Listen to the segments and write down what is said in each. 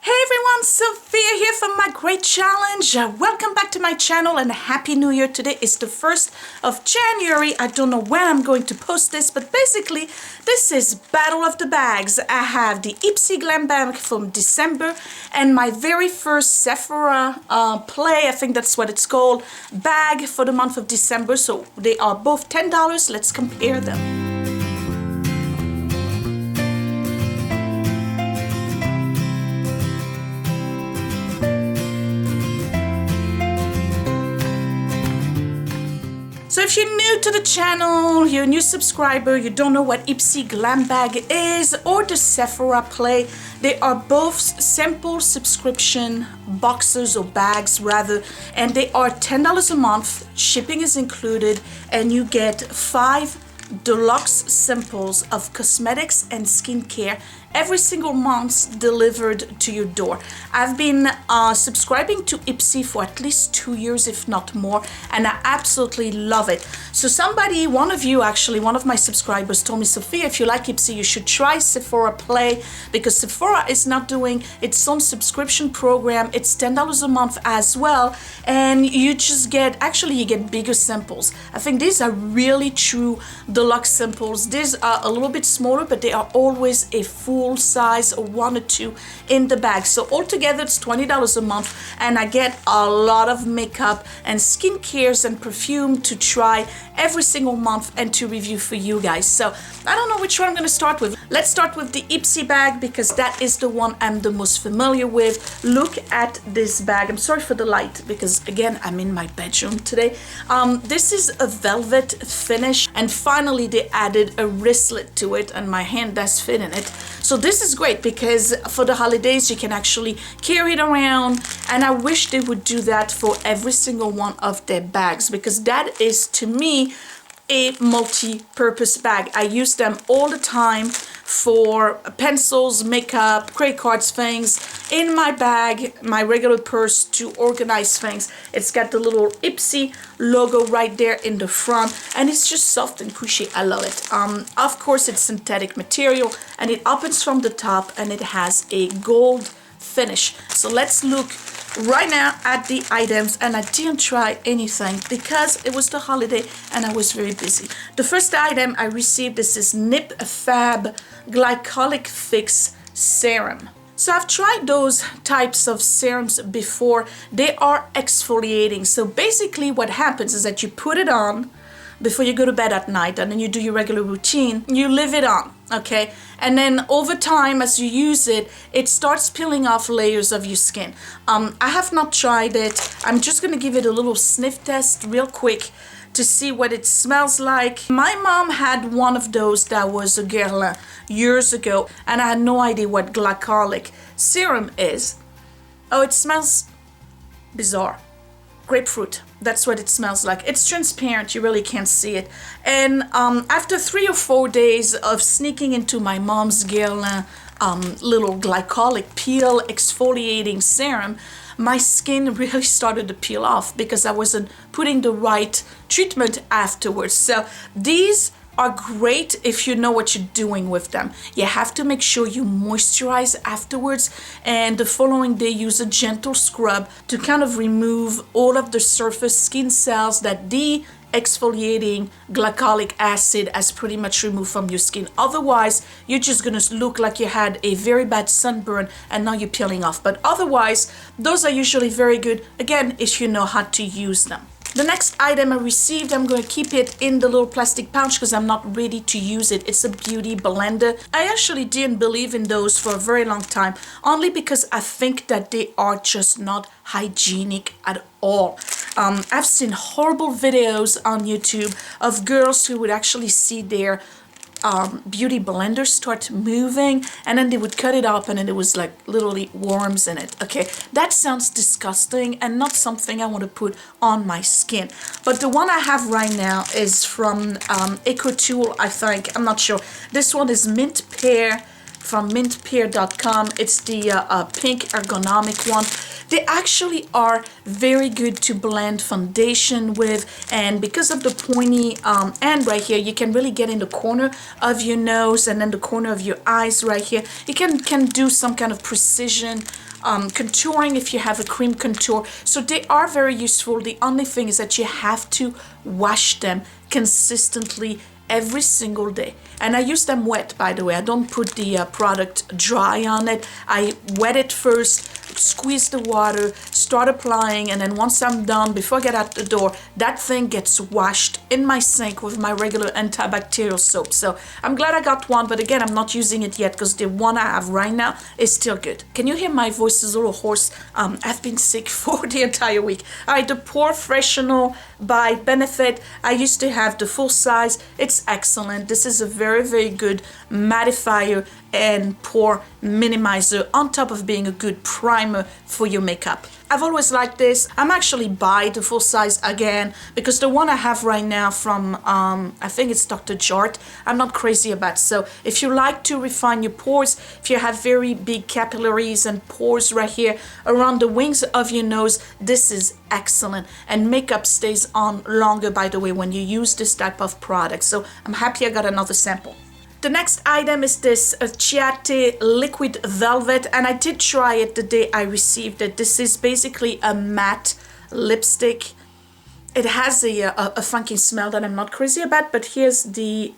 Hey everyone, Sophia here from my great challenge. Welcome back to my channel and Happy New Year. Today is the 1st of January. I don't know when I'm going to post this, but basically this is Battle of the Bags. I have the Ipsy Glam Bag from December and my very first Sephora Play, I think that's what it's called, bag for the month of December. So they are both $10. Let's compare them. So if you're new to the channel, you're a new subscriber, you don't know what Ipsy Glam Bag is or the Sephora Play, they are both simple subscription boxes or bags rather, and they are $10 a month, shipping is included, and you get 5 deluxe samples of cosmetics and skincare every single month delivered to your door. I've been subscribing to Ipsy for at least 2 years, if not more, and I absolutely love it. So one of you actually, one of my subscribers told me, Sophia, if you like Ipsy, you should try Sephora Play, because Sephora is not doing its own subscription program. It's $10 a month as well, and you just get, actually you get bigger samples. I think these are really true deluxe samples. These are a little bit smaller, but they are always a full size, or 1 or 2 in the bag. So altogether it's $20 a month, and I get a lot of makeup and skincares and perfume to try every single month and to review for you guys. So I don't know which one I'm going to start with. Let's start with the Ipsy bag because that is the one I'm the most familiar with. Look at this bag. I'm sorry for the light because again I'm in my bedroom today. This is a velvet finish, and finally they added a wristlet to it, and my hand does fit in it. So this is great because for the holidays you can actually carry it around, and I wish they would do that for every single one of their bags, because that is to me a multi-purpose bag. I use them all the time for pencils, makeup, credit cards, things in my bag, my regular purse to organize things. It's got the little Ipsy logo right there in the front, and it's just soft and cushy. I love it. Of course it's synthetic material, and it opens from the top, and it has a gold finish. So let's look right now at the items, and I didn't try anything because it was the holiday and I was very busy. The first item I received is this Fab Glycolic Serum. So I've tried those types of serums before. They are exfoliating. So basically what happens is that you put it on before you go to bed at night, and then you do your regular routine, you leave it on, okay? And then over time, as you use it, it starts peeling off layers of your skin. I have not tried it. I'm just gonna give it a little sniff test real quick to see what it smells like. My mom had one of those that was a Guerlain years ago, and I had no idea what glycolic serum is. Oh, it smells bizarre. Grapefruit, that's what it smells like. It's transparent, you really can't see it. And after 3 or 4 days of sneaking into my mom's Guerlain little glycolic peel exfoliating serum, my skin really started to peel off because I wasn't putting the right treatment afterwards. So these are great if you know what you're doing with them. You have to make sure you moisturize afterwards, and the following day use a gentle scrub to kind of remove all of the surface skin cells that the exfoliating glycolic acid has pretty much removed from your skin. Otherwise you're just gonna look like you had a very bad sunburn and now you're peeling off. But otherwise those are usually very good, again, if you know how to use them. The next item I received, I'm going to keep it in the little plastic pouch because I'm not ready to use it. It's a beauty blender. I actually didn't believe in those for a very long time, only because I think that they are just not hygienic at all. I've seen horrible videos on YouTube of girls who would actually see their beauty blender start moving, and then they would cut it up and then it was like literally worms in it. Okay, that sounds disgusting and not something I want to put on my skin. But the one I have right now is from EcoTool, I think. I'm not sure. This one is mint pear from mintpear.com. It's the pink ergonomic one. They actually are very good to blend foundation with, and because of the pointy end right here, you can really get in the corner of your nose and then the corner of your eyes right here. You can do some kind of precision contouring if you have a cream contour. So they are very useful. The only thing is that you have to wash them consistently every single day. And I use them wet, by the way. I don't put the product dry on it. I wet it first, squeeze the water, start applying, and then once I'm done, before I get out the door, that thing gets washed in my sink with my regular antibacterial soap. So I'm glad I got one, but again, I'm not using it yet because the one I have right now is still good. Can you hear my voice is a little hoarse? I've been sick for the entire week. All right, the PoreFessional by Benefit. I used to have the full size. It's excellent. This is a very, very good mattifier and pore minimizer on top of being a good primer for your makeup. I've always liked this. I'm actually buy the full size again because the one I have right now from I think it's Dr. Jart, I'm not crazy about. So if you like to refine your pores, if you have very big capillaries and pores right here around the wings of your nose, this is excellent. And makeup stays on longer, by the way, when you use this type of product. So I'm happy I got another sample. The next item is this Ciate Liquid Velvet, and I did try it the day I received it. This is basically a matte lipstick. It has a funky smell that I'm not crazy about, but here's the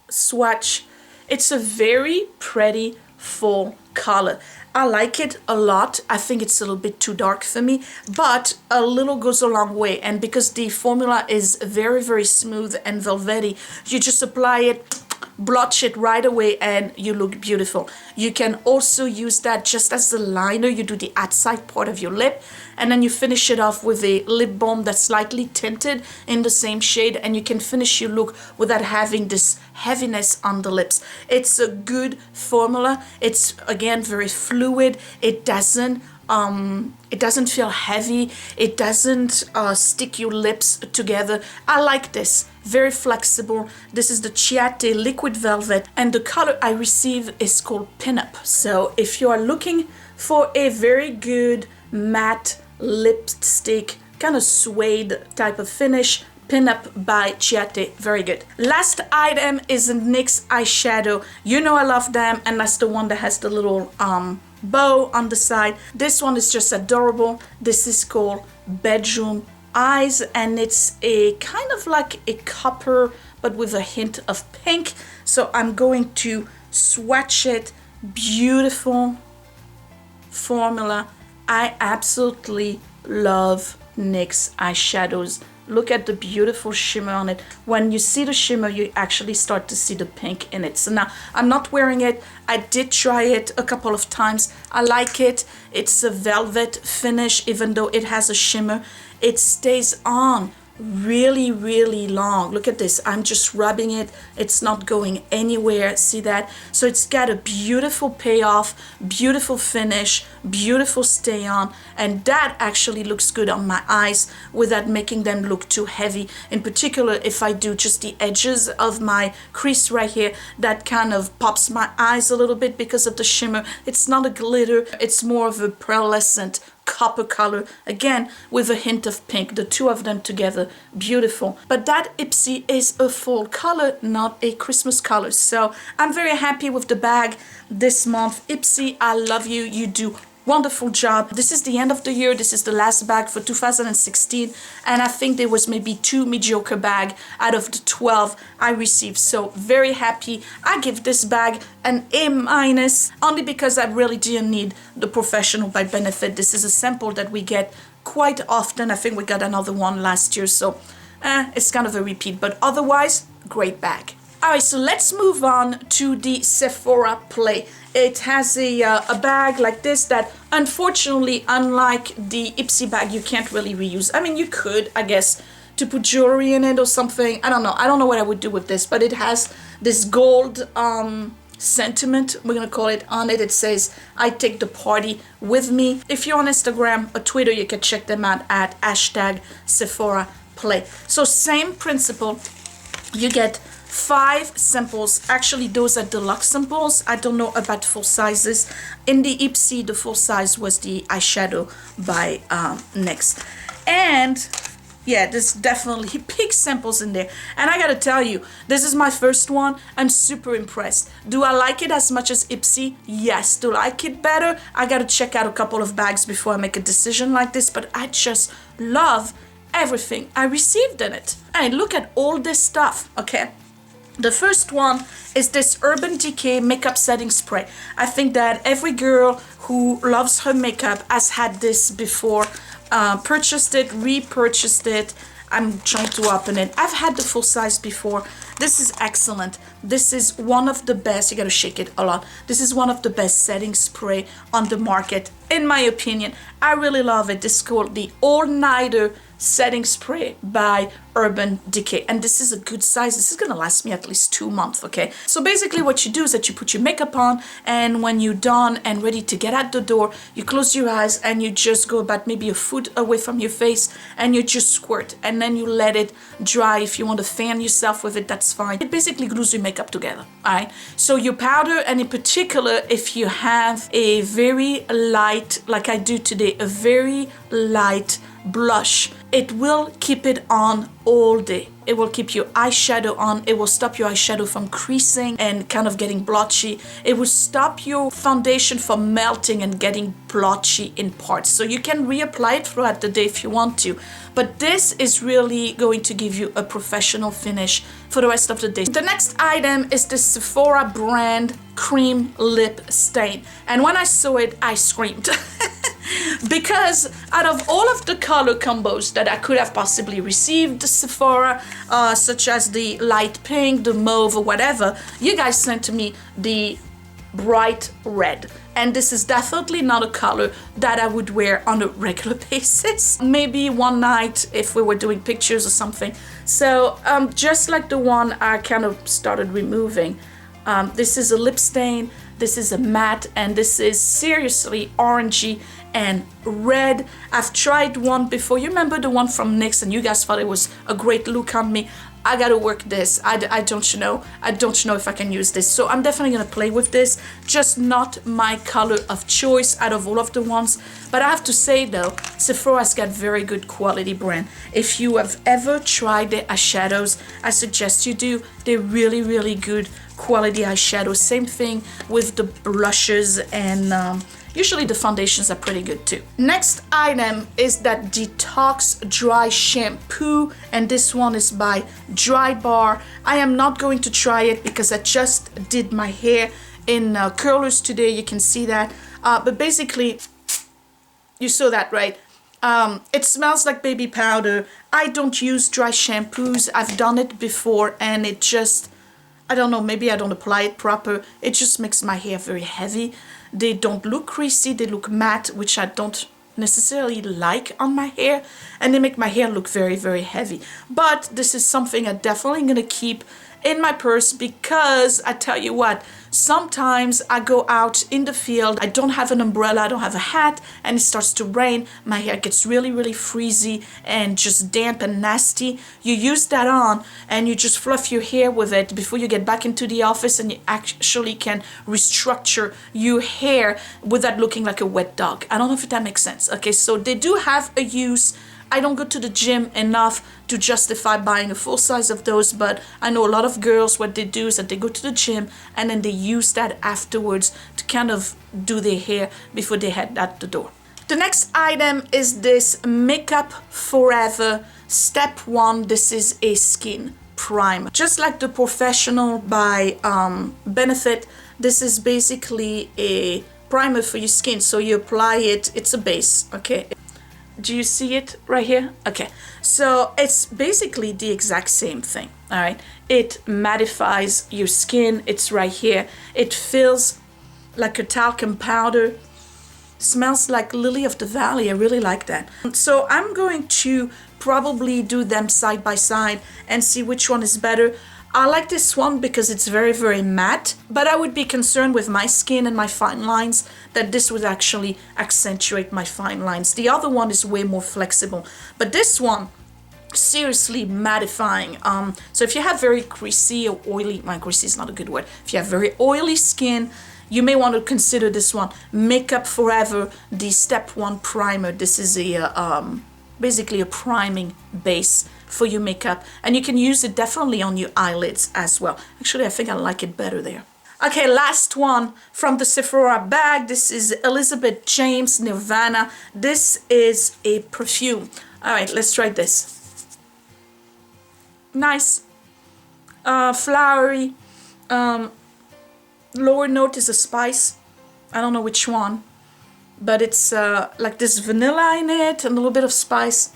swatch. It's a very pretty full color. I like it a lot. I think it's a little bit too dark for me, but a little goes a long way. And because the formula is very, very smooth and velvety, you just apply it, blotch it right away, and you look beautiful. You can also use that just as a liner. You do the outside part of your lip, and then you finish it off with a lip balm that's slightly tinted in the same shade, and you can finish your look without having this heaviness on the lips. It's a good formula. It's, again, very fluid. It doesn't feel heavy. It doesn't stick your lips together. I like this. Very flexible. This is the Ciate Liquid Velvet, and the color I received is called Pinup. So if you are looking for a very good matte lipstick, kind of suede type of finish, Pinup by Ciate, very good. Last item is a NYX eyeshadow. You know I love them, and that's the one that has the little bow on the side. This one is just adorable. This is called Bedroom Eyes, and it's a kind of like a copper but with a hint of pink. So I'm going to swatch it. Beautiful formula. I absolutely love NYX eyeshadows. Look at the beautiful shimmer on it. When you see the shimmer, you actually start to see the pink in it. So now I'm not wearing it. I did try it a couple of times. I like it. It's a velvet finish, even though it has a shimmer. It stays on really, really long. Look at this. I'm just rubbing it. It's not going anywhere. See that? So it's got a beautiful payoff, beautiful finish, beautiful stay on, and that actually looks good on my eyes without making them look too heavy. In particular, if I do just the edges of my crease right here, that kind of pops my eyes a little bit because of the shimmer. It's not a glitter. It's more of a pearlescent copper color, again with a hint of pink. The two of them together, beautiful. But that Ipsy is a fall color, not a Christmas color. So I'm very happy with the bag this month. Ipsy, I love you. You do wonderful job. This is the end of the year. This is the last bag for 2016, and I think there was maybe 2 mediocre bags out of the 12 I received. So very happy. I give this bag an A-, only because I really didn't need the PoreFessional by Benefit. This is a sample that we get quite often. I think we got another one last year, so it's kind of a repeat, but otherwise, great bag. Alright, so let's move on to the Sephora Play. It has a bag like this that, unfortunately, unlike the Ipsy bag, you can't really reuse. I mean, you could, I guess, to put jewelry in it or something. I don't know. I don't know what I would do with this, but it has this gold sentiment, we're gonna call it, on it. It says, I take the party with me. If you're on Instagram or Twitter, you can check them out at #Sephora Play. So same principle. You get 5 samples. Actually, those are deluxe samples. I don't know about full sizes. In the Ipsy, the full size was the eyeshadow by Nyxx. And yeah, there's definitely big samples in there. And I gotta tell you, this is my first one. I'm super impressed. Do I like it as much as Ipsy? Yes. Do I like it better? I gotta check out a couple of bags before I make a decision like this, but I just love everything I received in it. And look at all this stuff, okay? The first one is this Urban Decay makeup setting spray. I think that every girl who loves her makeup has had this before. Purchased it, repurchased it. I'm trying to open it. I've had the full size before. This is excellent. This is one of the best. You gotta shake it a lot. This is one of the best setting spray on the market, in my opinion. I really love it. This is called the All Nighter setting spray by Urban Decay, and this is a good size. This is gonna last me at least 2 months, okay? So basically what you do is that you put your makeup on, and when you're done and ready to get out the door, you close your eyes and you just go about maybe a foot away from your face and you just squirt, and then you let it dry. If you want to fan yourself with it, that's fine. It basically glues your makeup together, all right? So your powder, and in particular if you have a very light, like I do today, a very light blush, it will keep it on all day. It will keep your eyeshadow on. It will stop your eyeshadow from creasing and kind of getting blotchy. It will stop your foundation from melting and getting blotchy in parts. So you can reapply it throughout the day if you want to. But this is really going to give you a professional finish for the rest of the day. The next item is the Sephora brand cream lip stain. And when I saw it, I screamed. Because out of all of the color combos that I could have possibly received Sephora, such as the light pink, the mauve, or whatever, you guys sent to me the bright red. And this is definitely not a color that I would wear on a regular basis. Maybe one night if we were doing pictures or something. So just like the one I kind of started removing, this is a lip stain, this is a matte, and this is seriously orangey and red. I've tried one before. You remember the one from Nyxx, and you guys thought it was a great look on me. I gotta work this. I don't know if I can use this. So I'm definitely gonna play with this. Just not my color of choice out of all of the ones. But I have to say though, Sephora's got very good quality brand. If you have ever tried their eyeshadows, I suggest you do. They're really, really good quality eyeshadows. Same thing with the blushes, and usually the foundations are pretty good too. Next item is that Detox Dry Shampoo, and this one is by Dry Bar. I am not going to try it because I just did my hair in curlers today. You can see that. But basically, you saw that, right? It smells like baby powder. I don't use dry shampoos. I've done it before, and it just, I don't know, maybe I don't apply it proper. It just makes my hair very heavy. They don't look creasy, they look matte, which I don't necessarily like on my hair, and they make my hair look very, very heavy. But this is something I'm definitely gonna keep in my purse, because I tell you what, sometimes I go out in the field, I don't have an umbrella, I don't have a hat, and it starts to rain. My hair gets really, really freezy and just damp and nasty. You use that on and you just fluff your hair with it before you get back into the office, and you actually can restructure your hair without looking like a wet dog. I don't know if that makes sense. Okay, so they do have a use. I don't go to the gym enough to justify buying a full size of those, but I know a lot of girls, what they do is that they go to the gym and then they use that afterwards to kind of do their hair before they head out the door. The next item is this Makeup Forever Step 1. This is a skin primer. Just like the PoreFessional by Benefit, this is basically a primer for your skin. So you apply it, it's a base, okay? Do you see it right here? Okay, so it's basically the exact same thing, all right? It mattifies your skin. It's right here. It feels like a talcum powder. Smells like Lily of the Valley. I really like that. So I'm going to probably do them side by side and see which one is better. I like this one because it's very, very matte, but I would be concerned with my skin and my fine lines that this would actually accentuate my fine lines. The other one is way more flexible, but this one seriously mattifying. So if you have very greasy or oily, my greasy is not a good word. If you have very oily skin, you may want to consider this one. Makeup Forever, the Step 1 Primer. This is a basically a priming base for your makeup, and you can use it definitely on your eyelids as well. Actually, I think I like it better there. Okay, last one from the Sephora bag. This is Elizabeth James Nirvana. This is a perfume. All right, let's try this. Nice, flowery. Lower note is a spice. I don't know which one, but it's like this vanilla in it, and a little bit of spice,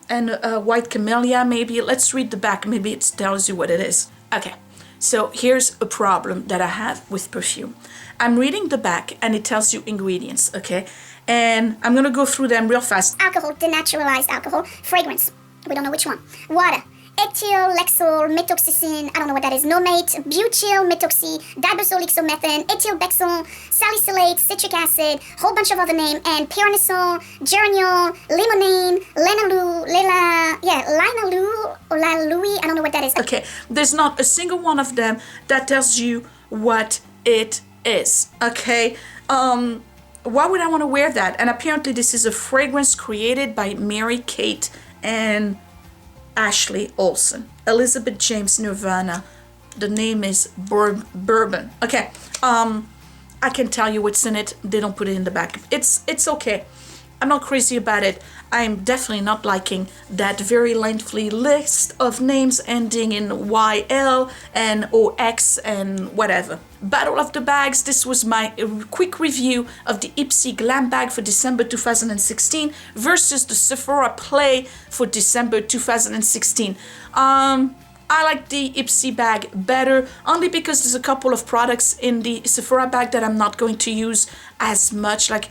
and white camellia maybe. Let's read the back. Maybe it tells you what it is. Okay, so here's a problem that I have with perfume. I'm reading the back and it tells you ingredients, okay? And I'm gonna go through them real fast. Alcohol, denaturalized alcohol, fragrance, we don't know which one, water, ethyl, lexol, methoxycin, I don't know what that is, nomate, butyl, methoxy, dibenzoyl-ixomethane, ethyl bexol, salicylate, citric acid, whole bunch of other names, and pyranisol, geraniol, limonene, linalool, or lalui, I don't know what that is. Okay, there's not a single one of them that tells you what it is, okay? Why would I want to wear that? And apparently this is a fragrance created by Mary Kate and Ashley Olsen. Elizabeth James Nirvana. The name is Bourbon. Okay, I can tell you what's in it. They don't put it in the back. It's okay. I'm not crazy about it. I'm definitely not liking that very lengthy list of names ending in YL and OX and whatever. Battle of the bags. This was my quick review of the Ipsy Glam Bag for December 2016 versus the Sephora Play for December 2016. I like the Ipsy bag better, only because there's a couple of products in the Sephora bag that I'm not going to use as much. Like,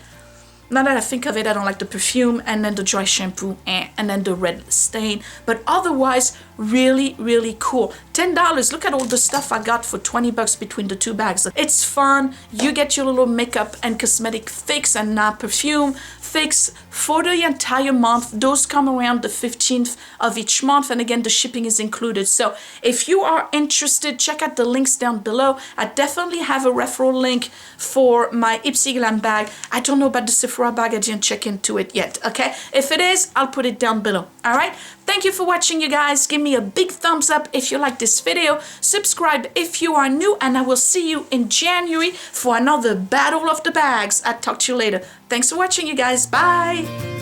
now that I think of it, I don't like the perfume, and then the dry shampoo, and then the red stain. But otherwise, really, really cool. $10. Look at all the stuff I got for 20 bucks between the two bags. It's fun. You get your little makeup and cosmetic fix and perfume fix for the entire month. Those come around the 15th of each month, and again, the shipping is included. So if you are interested, check out the links down below. I definitely have a referral link for my Ipsy Glam bag. I don't know about the Sephora bag. I didn't check into it yet, okay? If it is, I'll put it down below, all right? Thank you for watching, you guys. Give me a big thumbs up if you like this video. Subscribe if you are new, and I will see you in January for another Battle of the Bags. I'll talk to you later. Thanks for watching, you guys. Bye.